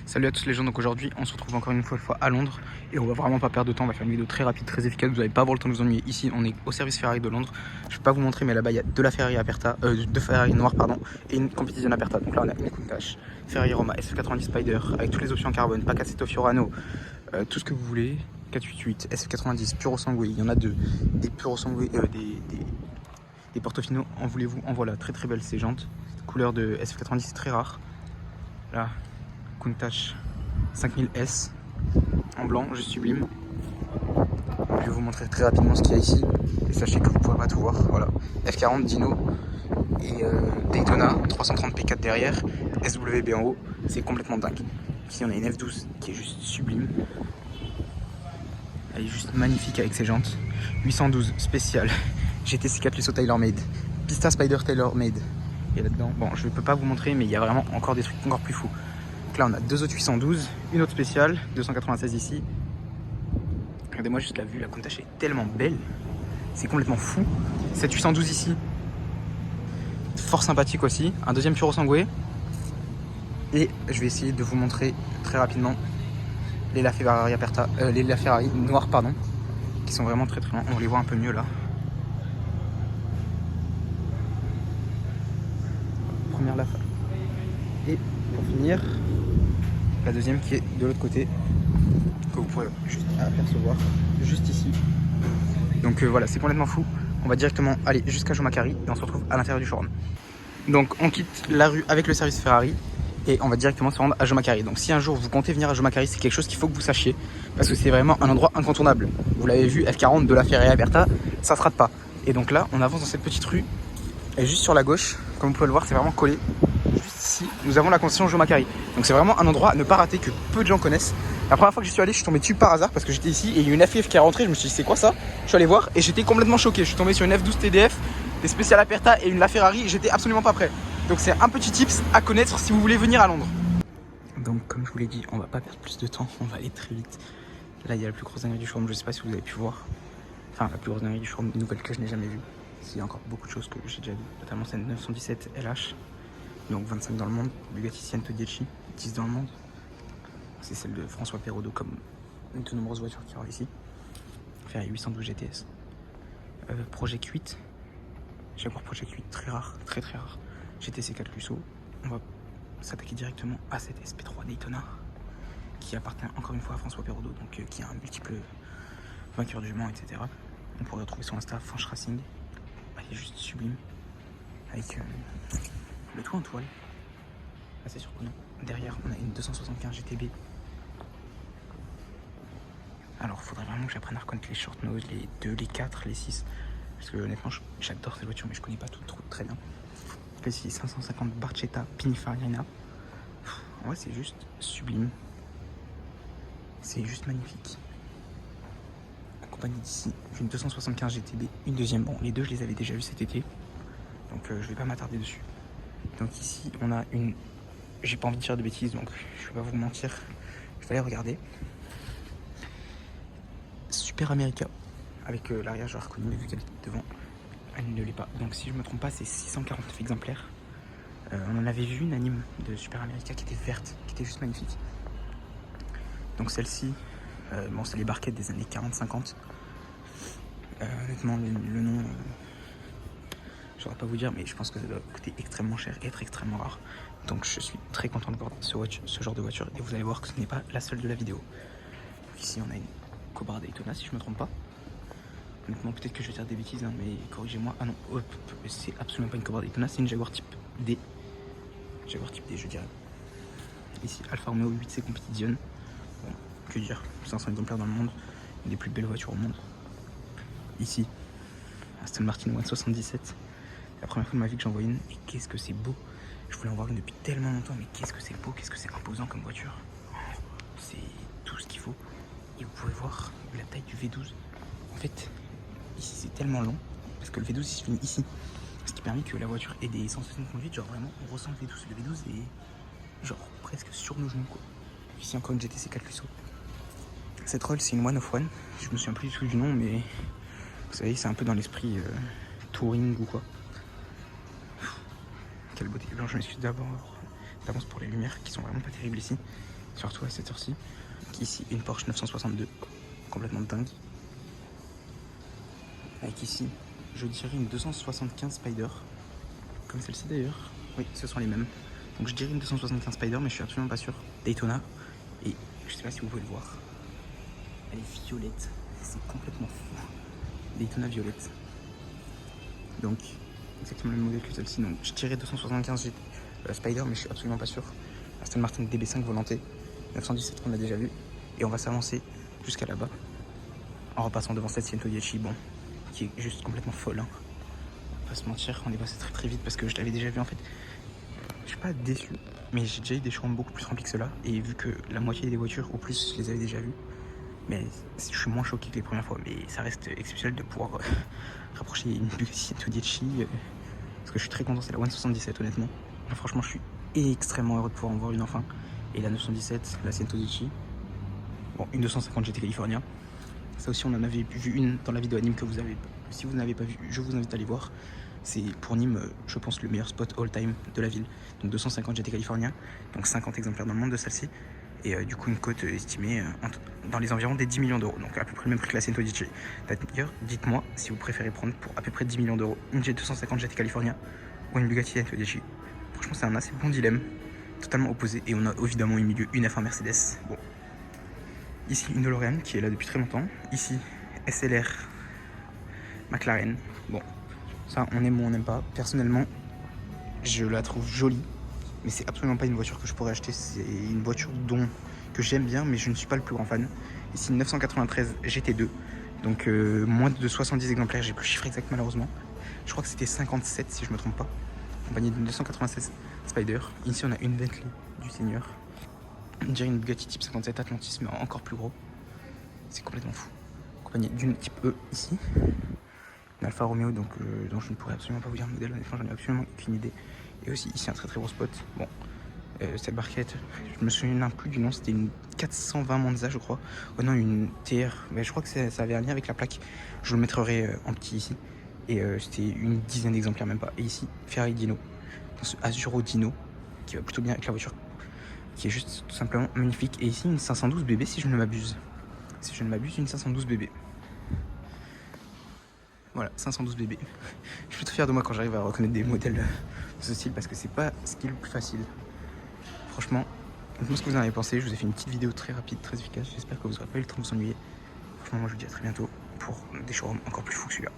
Salut à tous les gens, donc aujourd'hui on se retrouve encore une fois à Londres et on va vraiment pas perdre de temps, on va faire une vidéo très rapide, très efficace, vous n'allez pas avoir le temps de vous ennuyer. Ici on est au service Ferrari de Londres, je peux pas vous montrer mais là-bas il y a de la Ferrari Aperta, deux Ferrari noires pardon, et une Competizione Aperta. Donc là on a une Countach, Ferrari Roma, SF90 Spider avec toutes les options en carbone, Pacassetto Fiorano, tout ce que vous voulez, 488, SF90, Puro Sangue, il y en a deux, des Puro Sangue, des Portofino, en voulez-vous, en voilà, très très belles ces jantes, couleur de SF90 c'est très rare, là, Countach 5000S en blanc, juste sublime. Je vais vous montrer très rapidement ce qu'il y a ici. Et sachez que vous ne pourrez pas tout voir. Voilà. F40 Dino et Daytona 330 P4 derrière, SWB en haut. C'est complètement dingue. Ici on a une F12 qui est juste sublime. Elle est juste magnifique avec ses jantes. 812 spécial GTC 4 Lusso TaylorMade. Pista Spider TaylorMade. Et là-dedans, bon je ne peux pas vous montrer mais il y a vraiment encore des trucs encore plus fous. Donc là on a deux autres 812, une autre spéciale, 296 ici. Regardez-moi juste la vue, la Countach est tellement belle, c'est complètement fou. Cette 812 ici, fort sympathique aussi. Un deuxième Puro Sangue. Et je vais essayer de vous montrer très rapidement les LaFerrari Aperta, les LaFerrari noirs pardon, qui sont vraiment très très loin. On les voit un peu mieux là. Première LaFerrari. Et pour finir, la deuxième qui est de l'autre côté, que vous pourrez juste apercevoir juste ici. Donc voilà, c'est complètement fou. On va directement aller jusqu'à Joe Macari et on se retrouve à l'intérieur du showroom. Donc on quitte la rue avec le service Ferrari et on va directement se rendre à Joe Macari. Donc si un jour vous comptez venir à Joe Macari, c'est quelque chose qu'il faut que vous sachiez parce que c'est vraiment un endroit incontournable. Vous l'avez vu, F40 de la Ferrari Aperta, ça se rate pas. Et donc là, on avance dans cette petite rue et juste sur la gauche, comme vous pouvez le voir, c'est vraiment collé. Juste ici, nous avons la concession Joe Macari. Donc c'est vraiment un endroit à ne pas rater que peu de gens connaissent. La première fois que j'y suis allé, je suis tombé dessus par hasard parce que j'étais ici et il y a une FF qui est rentrée. Je me suis dit, c'est quoi ça? Je suis allé voir et j'étais complètement choqué. Je suis tombé sur une F12 TDF, des spéciales Aperta et une LaFerrari. J'étais absolument pas prêt. Donc c'est un petit tips à connaître si vous voulez venir à Londres. Donc comme je vous l'ai dit, on va pas perdre plus de temps, on va aller très vite. Là il y a la plus grosse dinguerie du showroom, je sais pas si vous avez pu voir. Enfin la plus grosse dinguerie du showroom, une nouvelle que je n'ai jamais vue. Il y a encore beaucoup de choses que j'ai déjà vues, notamment cette 917 LH. Donc 25 dans le monde, Bugatti Siento 10 dans le monde. C'est celle de François Perraudot comme de nombreuses voitures qui aura ici. Ferrari 812 GTS. Project 8. Jaguar Project 8, très rare, très très rare. GTC 4 Lusso. On va s'attaquer directement à cette SP3 Daytona qui appartient encore une fois à François Perraudot, donc qui a un multiple vainqueur du Mans, etc. On pourrait retrouver son Insta Fanch Racing. Elle est juste sublime. Avec le toit en toile. Assez surprenant. Derrière, on a une 275 GTB. Alors, il faudrait vraiment que j'apprenne à reconnaître les short nose, les 2, les 4, les 6. Parce que honnêtement, j'adore ces voitures, mais je connais pas toutes très bien. Ici, 550 Barchetta Pininfarina. En vrai, c'est juste sublime. C'est juste magnifique. Accompagné d'ici, une 275 GTB, une deuxième. Bon, les deux, je les avais déjà vus cet été. Donc, je vais pas m'attarder dessus. Donc, ici, on a une. J'ai pas envie de dire de bêtises, donc je vais pas vous mentir. Je vais aller regarder. Super America. Avec l'arrière, j'ai reconnu, mais vu qu'elle est devant, elle ne l'est pas. Donc, si je me trompe pas, c'est 649 exemplaires. On en avait vu une anime de Super America qui était verte, qui était juste magnifique. Donc, celle-ci, bon, c'est les barquettes des années 40-50. Honnêtement, le nom, je saurais pas vous dire, mais je pense que ça doit coûter extrêmement cher et être extrêmement rare. Donc, je suis très content de voir ce genre de voiture. Et vous allez voir que ce n'est pas la seule de la vidéo. Donc, ici, on a une Cobra Daytona, si je me trompe pas. Honnêtement, peut-être que je vais dire des bêtises, hein, mais corrigez-moi. Ah non, c'est absolument pas une Cobra Daytona, c'est une Jaguar type D. Jaguar type D, je dirais. Ici, Alfa Romeo 8C Competizione. Bon, que dire, 500 exemplaires dans le monde, une des plus belles voitures au monde. Ici, Aston Martin 177. La première fois de ma vie que j'en vois une, et qu'est-ce que c'est beau. Je voulais en voir une depuis tellement longtemps, mais qu'est-ce que c'est beau, qu'est-ce que c'est imposant comme voiture. C'est tout ce qu'il faut. Et vous pouvez voir la taille du V12. En fait, ici c'est tellement long, parce que le V12 il se finit ici. Ce qui permet que la voiture ait des sensations de conduite, genre vraiment on ressent le V12. Le V12 est genre presque sur nos genoux quoi. Ici encore une GTC 4 Lusso. Cette Rolls c'est une One of One. Je me souviens plus du tout du nom, mais vous savez c'est un peu dans l'esprit touring ou quoi. Quelle beauté. Alors, je m'excuse d'avance pour les lumières qui sont vraiment pas terribles ici. surtout à cette heure-ci. Ici une Porsche 962, complètement dingue. Avec ici, je dirais une 275 Spider, comme celle-ci d'ailleurs. Oui, ce sont les mêmes. Donc je dirais une 275 Spider, mais je suis absolument pas sûr. Daytona, et je sais pas si vous pouvez le voir. Elle est violette, c'est complètement fou. Daytona violette. Donc, exactement le même modèle que celle-ci. Donc je dirais 275 Spider, mais je suis absolument pas sûr. Aston Martin DB5 Volante, 917 qu'on a déjà vu. Et on va s'avancer jusqu'à là-bas, en repassant devant cette Siento Dieci, bon, qui est juste complètement folle. Hein. On va pas se mentir, on est passé très très vite parce que je l'avais déjà vu en fait. Je suis pas déçu, mais j'ai déjà eu des showrooms beaucoup plus remplis que cela. Et vu que la moitié des voitures au plus, je les avais déjà vues, mais je suis moins choqué que les premières fois. Mais ça reste exceptionnel de pouvoir rapprocher une Bugatti Siento Dieci. Parce que je suis très content, c'est la 177 honnêtement. Là, franchement, je suis extrêmement heureux de pouvoir en voir une enfin. Et la 917, la Siento Dieci. Bon, une 250 GT California. Ça aussi, on en avait vu une dans la vidéo à Nîmes que vous avez. Si vous n'avez pas vu, je vous invite à aller voir. C'est pour Nîmes, je pense, le meilleur spot all-time de la ville. Donc 250 GT California, donc 50 exemplaires dans le monde de celle-ci. Et du coup, une cote estimée dans les environs des 10 millions d'euros. Donc à peu près le même prix que la Siento Dieci. D'ailleurs, dites-moi si vous préférez prendre pour à peu près 10 millions d'euros une G250 GT California ou une Bugatti Siento Dieci. Franchement, c'est un assez bon dilemme. Totalement opposé. Et on a évidemment au milieu une F1 Mercedes. Bon. Ici, une DeLorean qui est là depuis très longtemps. Ici, SLR McLaren. Bon, ça, on aime ou on n'aime pas. Personnellement, je la trouve jolie. Mais c'est absolument pas une voiture que je pourrais acheter. C'est une voiture que j'aime bien, mais je ne suis pas le plus grand fan. Ici, une 993 GT2. Donc, moins de 70 exemplaires. J'ai plus le chiffre exact, malheureusement. Je crois que c'était 57, si je me trompe pas. Compagnie de 296 Spider. Ici, on a une Bentley du Seigneur. On dirait une Bugatti type 57 Atlantis, mais encore plus gros. C'est complètement fou. Compagnie d'une type E ici. Une Alfa Romeo, donc dont je ne pourrais absolument pas vous dire le modèle, honnêtement, j'en ai absolument aucune idée. Et aussi ici un très très gros spot. Bon, cette barquette, je me souviens plus du nom, c'était une 420 Monza, je crois. Oh non, une TR, mais je crois que ça avait un lien avec la plaque. Je vous le mettrai en petit ici. Et c'était une dizaine d'exemplaires, même pas. Et ici, Ferrari Dino, ce Azuro Dino, qui va plutôt bien avec la voiture, qui est juste tout simplement magnifique. Et ici, une 512 BB si je ne m'abuse. Si je ne m'abuse, une 512 BB. Voilà, 512 BB. Je suis plutôt fier de moi quand j'arrive à reconnaître des modèles de ce style parce que c'est pas ce qui est le plus facile. Franchement, dites-moi ce que vous en avez pensé. Je vous ai fait une petite vidéo très rapide, très efficace. J'espère que vous n'aurez pas eu le temps de vous ennuyer. Franchement, moi je vous dis à très bientôt pour des showrooms encore plus fous que celui-là.